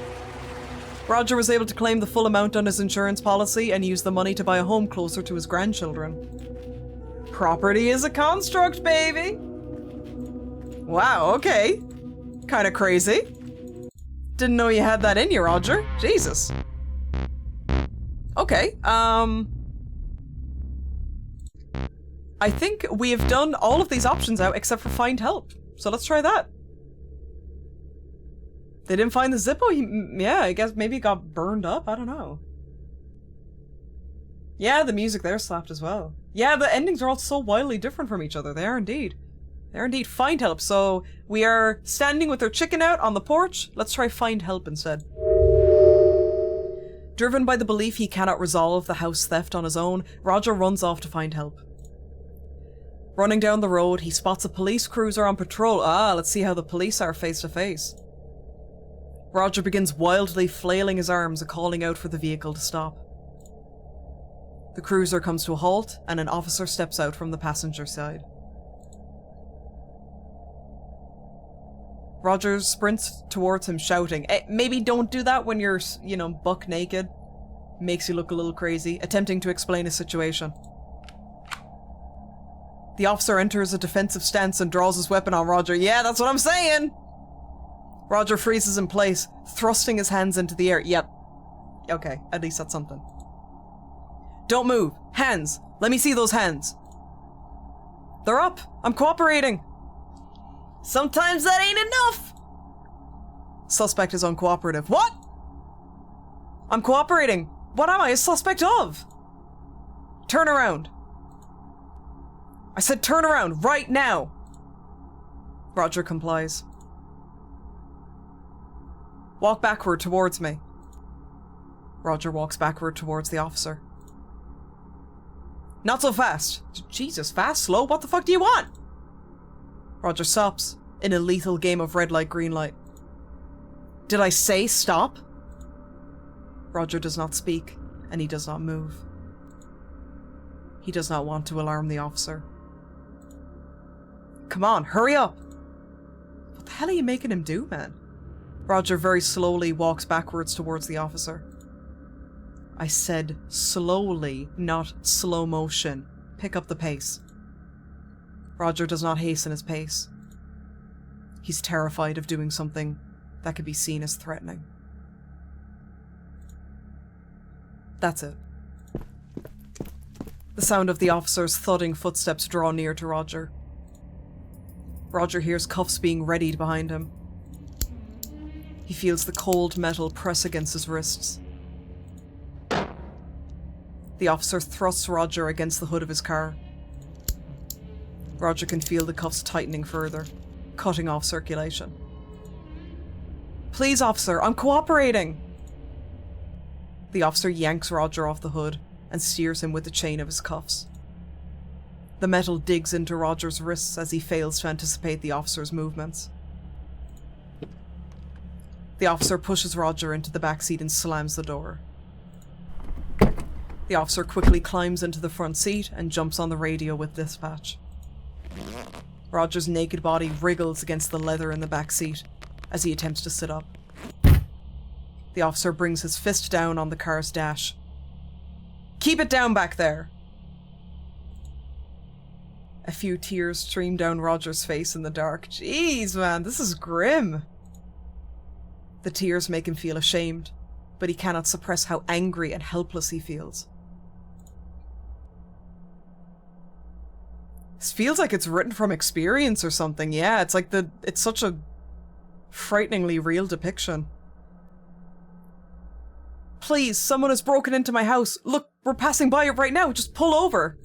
Roger was able to claim the full amount on his insurance policy and use the money to buy a home closer to his grandchildren. Property is a construct, baby! Wow, okay. Kinda crazy. Didn't know you had that in you, Roger. Jesus. Okay, I think we have done all of these options out except for find help. So let's try that. They didn't find the Zippo? Yeah, I guess maybe it got burned up? I don't know. Yeah, the music there slapped as well. Yeah, the endings are all so wildly different from each other. They are indeed. They are indeed. Find help. So we are standing with our chicken out on the porch. Let's try find help instead. Driven by the belief he cannot resolve the house theft on his own, Roger runs off to find help. Running down the road, he spots a police cruiser on patrol. Let's see how the police are face to face. Roger begins wildly flailing his arms and calling out for the vehicle to stop. The cruiser comes to a halt, and an officer steps out from the passenger side. Roger sprints towards him, shouting, maybe don't do that when you're, you know, buck naked. Makes you look a little crazy, attempting to explain his situation. The officer enters a defensive stance and draws his weapon on Roger. Yeah, that's what I'm saying! Roger freezes in place, thrusting his hands into the air. Yep. Okay, at least that's something. Don't move. Hands. Let me see those hands. They're up. I'm cooperating. Sometimes that ain't enough. Suspect is uncooperative. What? I'm cooperating. What am I a suspect of? Turn around. I said turn around right now. Roger complies. Walk backward towards me. Roger walks backward towards the officer. Not so fast. Jesus, fast, slow? What the fuck do you want? Roger stops in a lethal game of red light, green light. Did I say stop? Roger does not speak, and he does not move. He does not want to alarm the officer. Come on, hurry up! What the hell are you making him do, man? Roger very slowly walks backwards towards the officer. I said slowly, not slow motion. Pick up the pace. Roger does not hasten his pace. He's terrified of doing something that could be seen as threatening. That's it. The sound of the officer's thudding footsteps draw near to Roger. Roger hears cuffs being readied behind him. He feels the cold metal press against his wrists. The officer thrusts Roger against the hood of his car. Roger can feel the cuffs tightening further, cutting off circulation. Please, officer, I'm cooperating! The officer yanks Roger off the hood and steers him with the chain of his cuffs. The metal digs into Roger's wrists as he fails to anticipate the officer's movements. The officer pushes Roger into the backseat and slams the door. The officer quickly climbs into the front seat and jumps on the radio with dispatch. Roger's naked body wriggles against the leather in the back seat as he attempts to sit up. The officer brings his fist down on the car's dash. Keep it down back there! A few tears stream down Roger's face in the dark. Jeez, man, this is grim. The tears make him feel ashamed, but he cannot suppress how angry and helpless he feels. This feels like it's written from experience or something. Yeah, it's like it's such a frighteningly real depiction. Please, someone has broken into my house. Look, we're passing by it right now. Just pull over.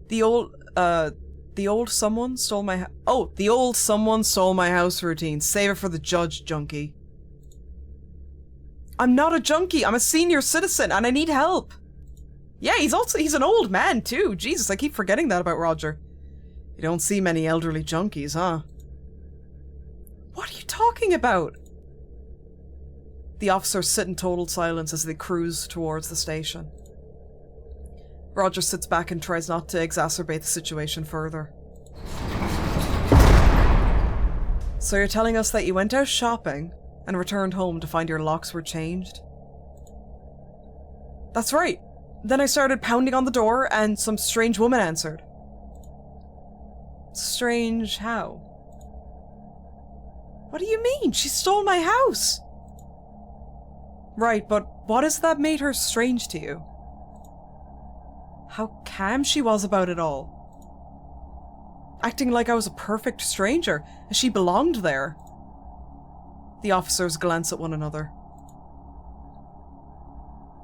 The old someone stole my the old someone stole my house routine. Save it for the judge, junkie. I'm not a junkie. I'm a senior citizen and I need help. Yeah, he's an old man too. Jesus, I keep forgetting that about Roger. You don't see many elderly junkies, huh? What are you talking about? The officers sit in total silence as they cruise towards the station. Roger sits back and tries not to exacerbate the situation further. So you're telling us that you went out shopping and returned home to find your locks were changed? That's right. Then I started pounding on the door and some strange woman answered. Strange how? What do you mean? She stole my house! Right, but what is that made her strange to you? How calm she was about it all. Acting like I was a perfect stranger, as she belonged there. The officers glance at one another.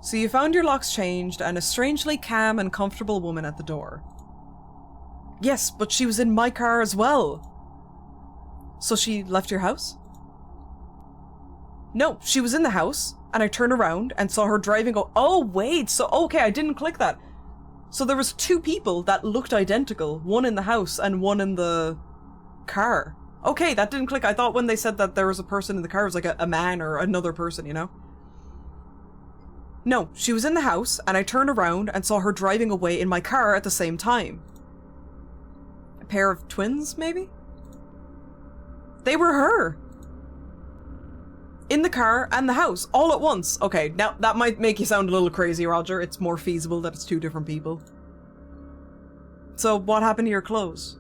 So you found your locks changed and a strangely calm and comfortable woman at the door. Yes, but she was in my car as well. So she left your house? No, she was in the house, and I turned around and saw her driving. Oh wait, so okay, I didn't click that. So there was two people that looked identical, one in the house and one in the car. Okay, that didn't click. I thought when they said that there was a person in the car, it was like a man or another person, you know? No, she was in the house, and I turned around and saw her driving away in my car at the same time. A pair of twins, maybe? They were her. In the car and the house, all at once. Okay, now that might make you sound a little crazy, Roger. It's more feasible that it's two different people. So what happened to your clothes?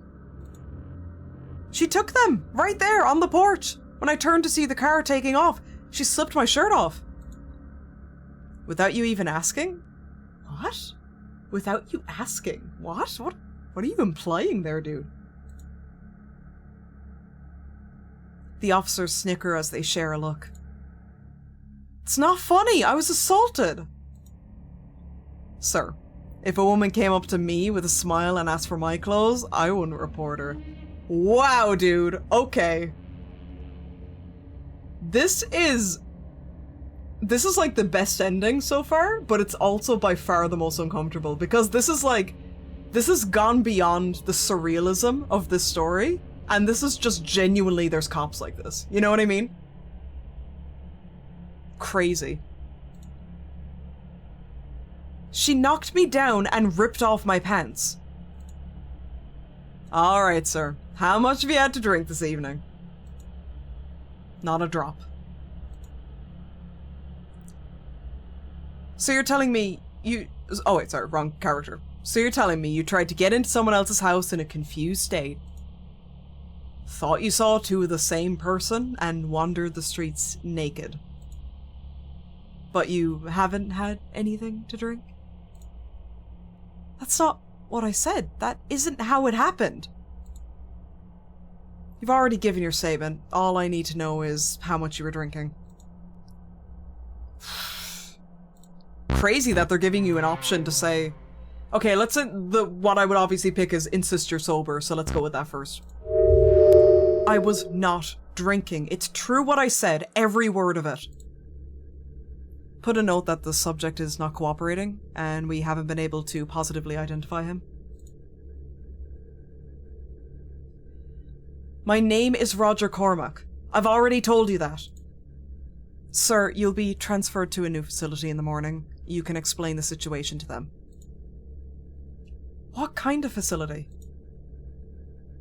She took them, right there, on the porch. When I turned to see the car taking off, she slipped my shirt off. Without you even asking? What? Without you asking? What? What are you implying there, dude? The officers snicker as they share a look. It's not funny. I was assaulted. Sir, if a woman came up to me with a smile and asked for my clothes, I wouldn't report her. Wow, dude. Okay. This is like the best ending so far, but it's also by far the most uncomfortable because this has gone beyond the surrealism of this story. And this is just genuinely there's cops like this. You know what I mean? Crazy. She knocked me down and ripped off my pants. Alright, sir. How much have you had to drink this evening? Not a drop. So you're telling me you... Oh wait, sorry, wrong character. So you're telling me you tried to get into someone else's house in a confused state, thought you saw two of the same person, and wandered the streets naked. But you haven't had anything to drink? That's not what I said. That isn't how it happened. You've already given your statement. All I need to know is how much you were drinking. Crazy that they're giving you an option to say, okay, let's say what I would obviously pick is insist you're sober, so let's go with that first. I was not drinking. It's true what I said, every word of it. Put a note that the subject is not cooperating, and we haven't been able to positively identify him. My name is Roger Cormack. I've already told you that. Sir, you'll be transferred to a new facility in the morning. You can explain the situation to them. What kind of facility?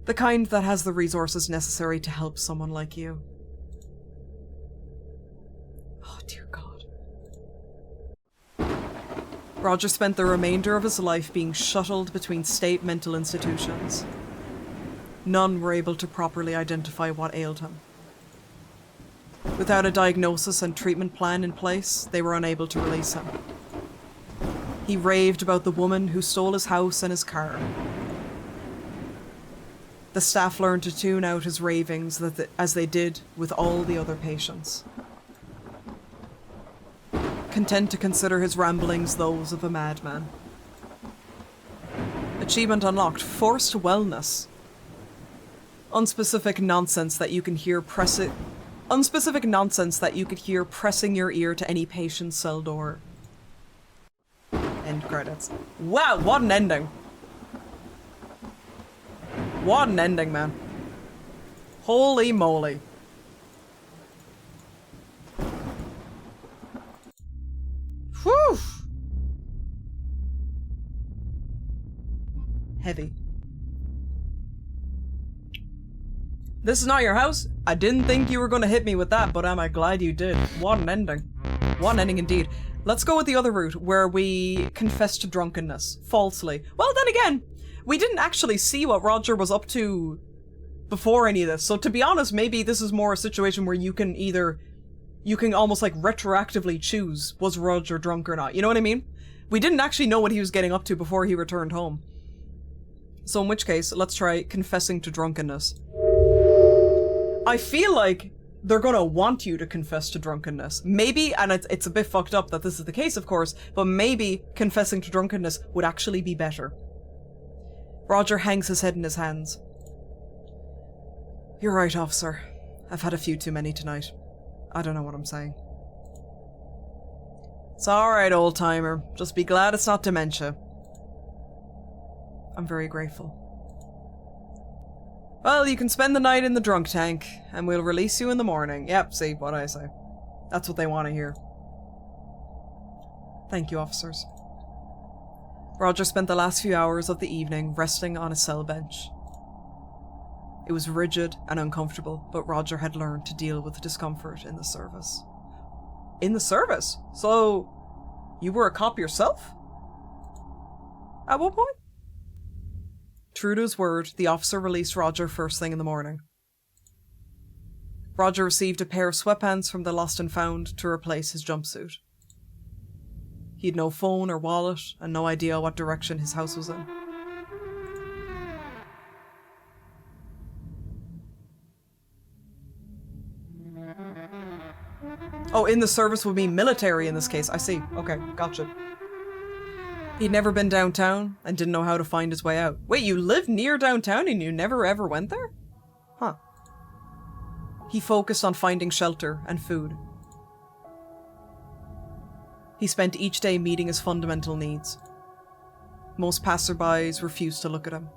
The kind that has the resources necessary to help someone like you. Oh, dear God. Roger spent the remainder of his life being shuttled between state mental institutions. None were able to properly identify what ailed him. Without a diagnosis and treatment plan in place, they were unable to release him. He raved about the woman who stole his house and his car. The staff learned to tune out his ravings as they did with all the other patients. Content to consider his ramblings those of a madman. Achievement unlocked. Forced wellness. Unspecific nonsense that you can hear pressing your ear to any patient's cell door. End credits. Wow, what an ending. What an ending, man. Holy moly. Whew. Heavy. This is not your house? I didn't think you were going to hit me with that, but am I glad you did. What an ending. What an ending indeed. Let's go with the other route, where we confess to drunkenness. Falsely. Well, then again, we didn't actually see what Roger was up to before any of this. So to be honest, maybe this is more a situation where you can almost like retroactively choose, was Roger drunk or not? You know what I mean? We didn't actually know what he was getting up to before he returned home. So in which case, let's try confessing to drunkenness. I feel like they're gonna want you to confess to drunkenness. Maybe, and it's a bit fucked up that this is the case, of course, but maybe confessing to drunkenness would actually be better. Roger hangs his head in his hands. You're right, officer. I've had a few too many tonight. I don't know what I'm saying. It's alright, old-timer. Just be glad it's not dementia. I'm very grateful. Well, you can spend the night in the drunk tank, and we'll release you in the morning. Yep, see what I say. That's what they want to hear. Thank you, officers. Roger spent the last few hours of the evening resting on a cell bench. It was rigid and uncomfortable, but Roger had learned to deal with the discomfort in the service. In the service? So, you were a cop yourself? At what point? True to his word, the officer released Roger first thing in the morning. Roger received a pair of sweatpants from the Lost and Found to replace his jumpsuit. He had no phone or wallet, and no idea what direction his house was in. Oh, in the service would mean military in this case. I see. Okay, gotcha. He'd never been downtown and didn't know how to find his way out. Wait, you lived near downtown and you never ever went there? Huh. He focused on finding shelter and food. He spent each day meeting his fundamental needs. Most passerbys refused to look at him.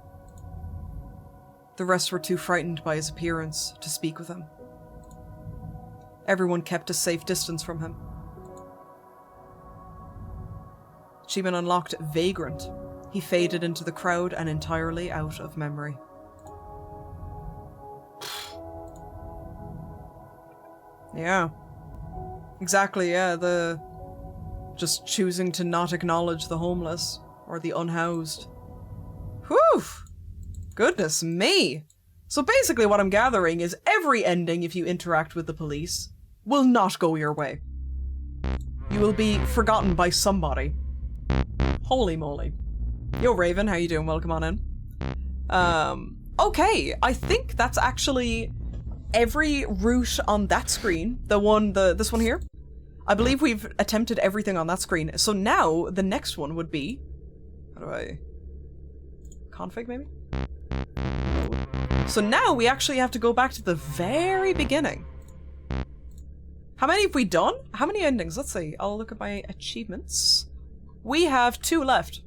The rest were too frightened by his appearance to speak with him. Everyone kept a safe distance from him. Achievement unlocked Vagrant. He faded into the crowd and entirely out of memory. Yeah. Exactly, yeah, just choosing to not acknowledge the homeless or the unhoused. Whew! Goodness me! So basically what I'm gathering is every ending, if you interact with the police, will not go your way. You will be forgotten by somebody. Holy moly. Yo, Raven, how you doing? Welcome on in. Okay, I think that's actually every route on that screen. This one here. I believe we've attempted everything on that screen. So now, the next one would be... How do I... Config, maybe? So now we actually have to go back to the very beginning. How many have we done? How many endings? Let's see. I'll look at my achievements. We have 2 left.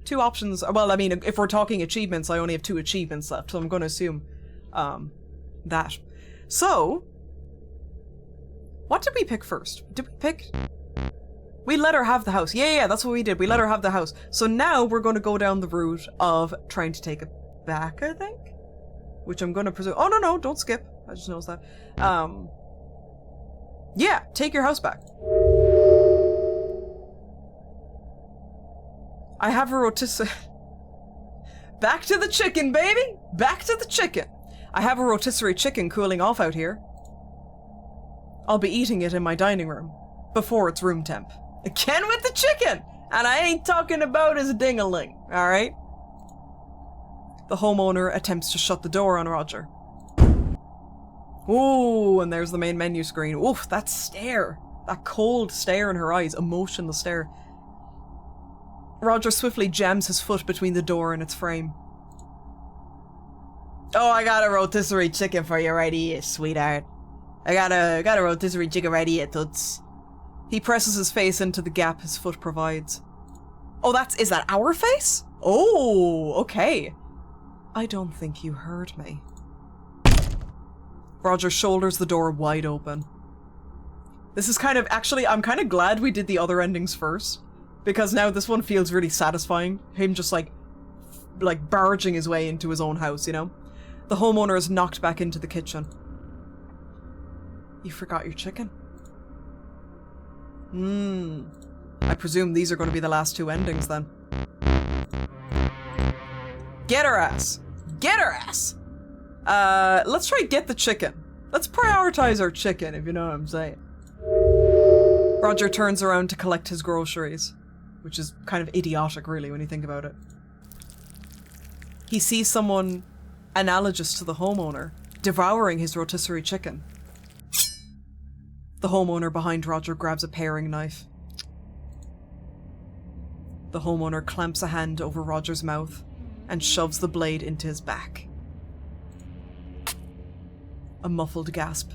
2 options. Well, I mean, if we're talking achievements, I only have 2 achievements left, so I'm going to assume that. So, what did we pick first? Did we pick... We let her have the house. Yeah, that's what we did. We let her have the house. So now we're going to go down the route of trying to take it back, I think? which I'm gonna presume. Oh, no, don't skip. I just noticed that. Yeah, take your house back. I have a rotisserie. Back to the chicken, baby! Back to the chicken! I have a rotisserie chicken cooling off out here. I'll be eating it in my dining room, before it's room temp. Again with the chicken! And I ain't talking about his ding-a-ling, alright? The homeowner attempts to shut the door on Roger. Ooh, and there's the main menu screen. Oof, that stare. That cold stare in her eyes, emotionless stare. Roger swiftly jams his foot between the door and its frame. Oh, I got a rotisserie chicken for you right here, sweetheart. I got a rotisserie chicken right here, toots. He presses his face into the gap his foot provides. Oh, is that our face? Oh, okay. I don't think you heard me. Roger shoulders the door wide open. This is actually, I'm kind of glad we did the other endings first, because now this one feels really satisfying. Him just like barging his way into his own house, you know? The homeowner is knocked back into the kitchen. You forgot your chicken? I presume these are going to be the last two endings then. Get her ass! Get her ass! Let's try get the chicken. Let's prioritize our chicken, if you know what I'm saying. Roger turns around to collect his groceries, which is kind of idiotic, really, when you think about it. He sees someone analogous to the homeowner devouring his rotisserie chicken. The homeowner behind Roger grabs a paring knife. The homeowner clamps a hand over Roger's mouth and shoves the blade into his back. A muffled gasp.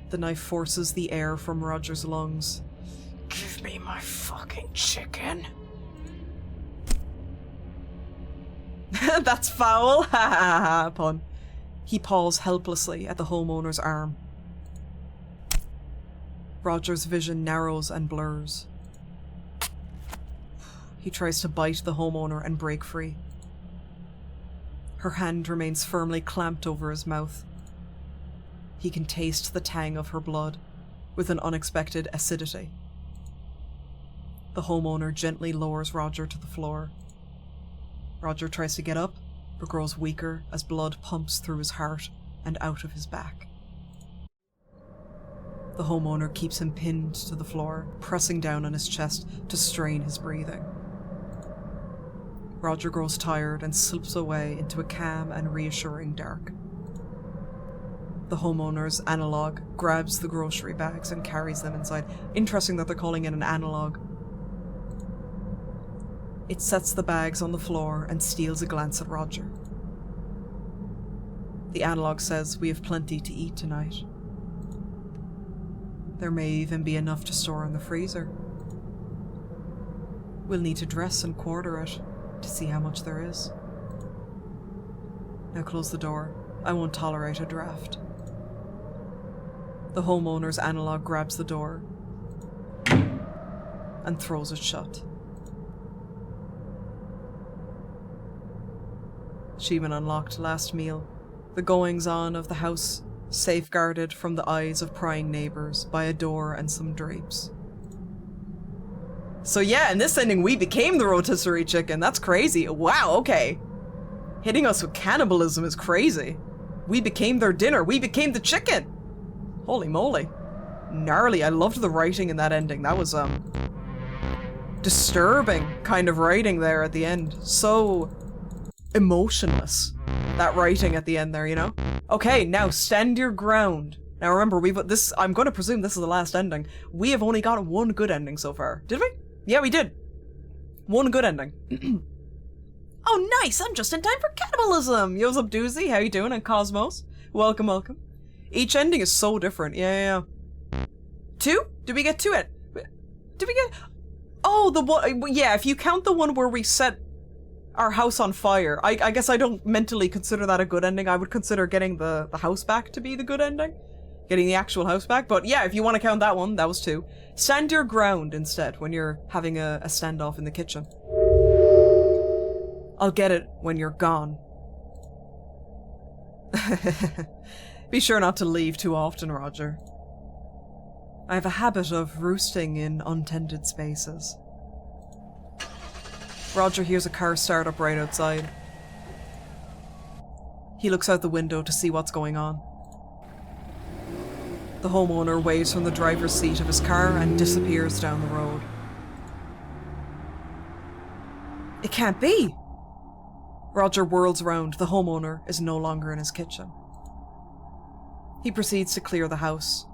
The knife forces the air from Roger's lungs. Give me my fucking chicken. That's foul! Ha ha ha, pun. He paws helplessly at the homeowner's arm. Roger's vision narrows and blurs. He tries to bite the homeowner and break free. Her hand remains firmly clamped over his mouth. He can taste the tang of her blood, with an unexpected acidity. The homeowner gently lowers Roger to the floor. Roger tries to get up, but grows weaker as blood pumps through his heart and out of his back. The homeowner keeps him pinned to the floor, pressing down on his chest to strain his breathing. Roger grows tired and slips away into a calm and reassuring dark. The homeowner's analog grabs the grocery bags and carries them inside. Interesting that they're calling it an analog. It sets the bags on the floor and steals a glance at Roger. The analog says we have plenty to eat tonight. There may even be enough to store in the freezer. We'll need to dress and quarter it to see how much there is. Now close the door. I won't tolerate a draft. The homeowner's analog grabs the door and throws it shut. Sheeman unlocked last meal, the goings-on of the house safeguarded from the eyes of prying neighbours by a door and some drapes. So yeah, in this ending we became the rotisserie chicken. That's crazy. Wow, okay. Hitting us with cannibalism is crazy. We became their dinner. We became the chicken. Holy moly. Gnarly. I loved the writing in that ending. That was, disturbing kind of writing there at the end. So emotionless. That writing at the end there, you know? Okay, now stand your ground. Now remember, I'm going to presume this is the last ending. We have only got one good ending so far. Did we? Yeah, we did. One good ending. Oh, nice! I'm just in time for cannibalism! Yo, what's up, Doozy? How you doing? And Cosmos? Welcome, welcome. Each ending is so different. Yeah. Two? Did we get two? Did we get... Oh, the one... Yeah, if you count the one where we set our house on fire. I guess I don't mentally consider that a good ending. I would consider getting the house back to be the good ending. Getting the actual house back. But yeah, if you want to count that one, that was two. Stand your ground instead when you're having a standoff in the kitchen. I'll get it when you're gone. Be sure not to leave too often, Roger. I have a habit of roosting in untended spaces. Roger hears a car start up right outside. He looks out the window to see what's going on. The homeowner waves from the driver's seat of his car and disappears down the road. It can't be! Roger whirls around. The homeowner is no longer in his kitchen. He proceeds to clear the house,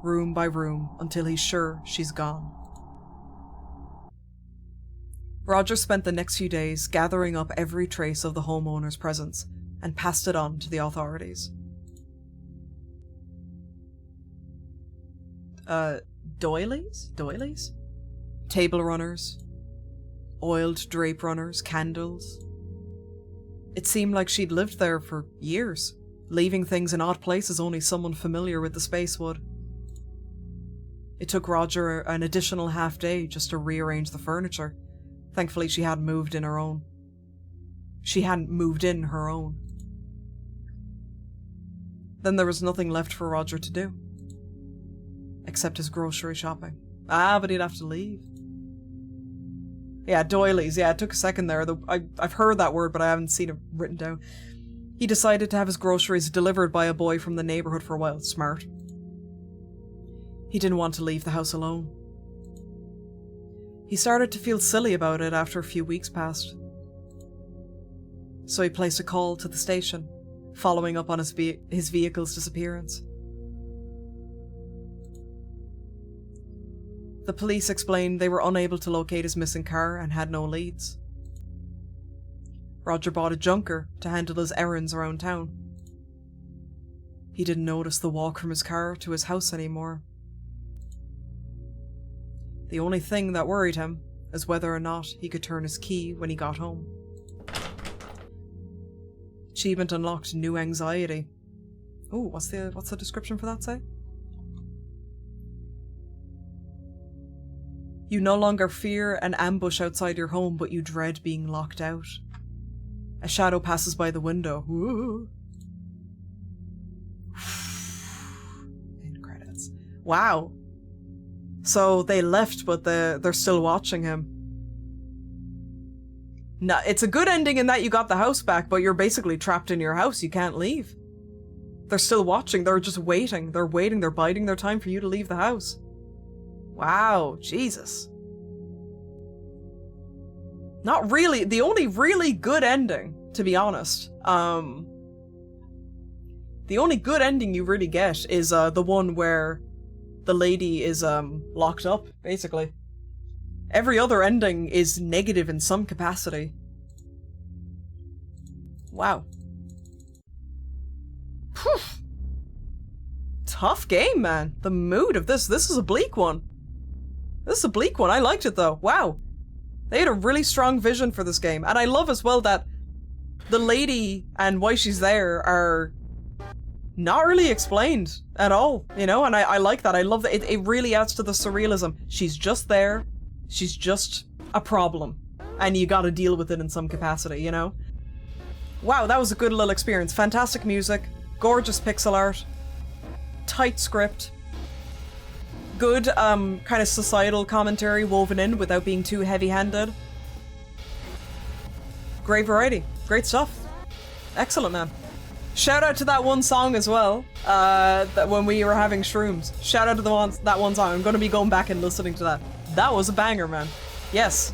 room by room, until he's sure she's gone. Roger spent the next few days gathering up every trace of the homeowner's presence and passed it on to the authorities. Doilies? Table runners. Oiled drape runners, candles. It seemed like she'd lived there for years, leaving things in odd places only someone familiar with the space would. It took Roger an additional half day just to rearrange the furniture. Thankfully, she hadn't moved in her own. Then there was nothing left for Roger to do. Except his grocery shopping. But he'd have to leave. Yeah, doilies. Yeah, it took a second there. I've heard that word, but I haven't seen it written down. He decided to have his groceries delivered by a boy from the neighborhood for a while. Smart. He didn't want to leave the house alone. He started to feel silly about it after a few weeks passed. So he placed a call to the station, following up on his vehicle's disappearance. The police explained they were unable to locate his missing car and had no leads. Roger bought a junker to handle his errands around town. He didn't notice the walk from his car to his house anymore. The only thing that worried him is whether or not he could turn his key when he got home. Achievement unlocked, new anxiety. Oh, what's the description for that say? You no longer fear an ambush outside your home, but you dread being locked out. A shadow passes by the window. Ooh. End credits. Wow. So they left, but they're still watching him. No, it's a good ending in that you got the house back, but you're basically trapped in your house. You can't leave. They're still watching. They're just waiting. They're waiting. They're biding their time for you to leave the house. Wow, Jesus. Not really. The only really good ending, to be honest. The only good ending you really get is the one where the lady is locked up, basically. Every other ending is negative in some capacity. Wow. Whew. Tough game, man. The mood of this is a bleak one. This is a bleak one. I liked it though. Wow. They had a really strong vision for this game. And I love as well that the lady and why she's there are not really explained at all, you know? And I like that. I love that. It really adds to the surrealism. She's just there. She's just a problem. And you gotta deal with it in some capacity, you know? Wow, that was a good little experience. Fantastic music. Gorgeous pixel art. Tight script. Good, kind of societal commentary woven in without being too heavy-handed. Great variety. Great stuff. Excellent, man. Shout out to that one song as well, that when we were having shrooms. Shout out to that one song. I'm going to be going back and listening to that. That was a banger, man. Yes.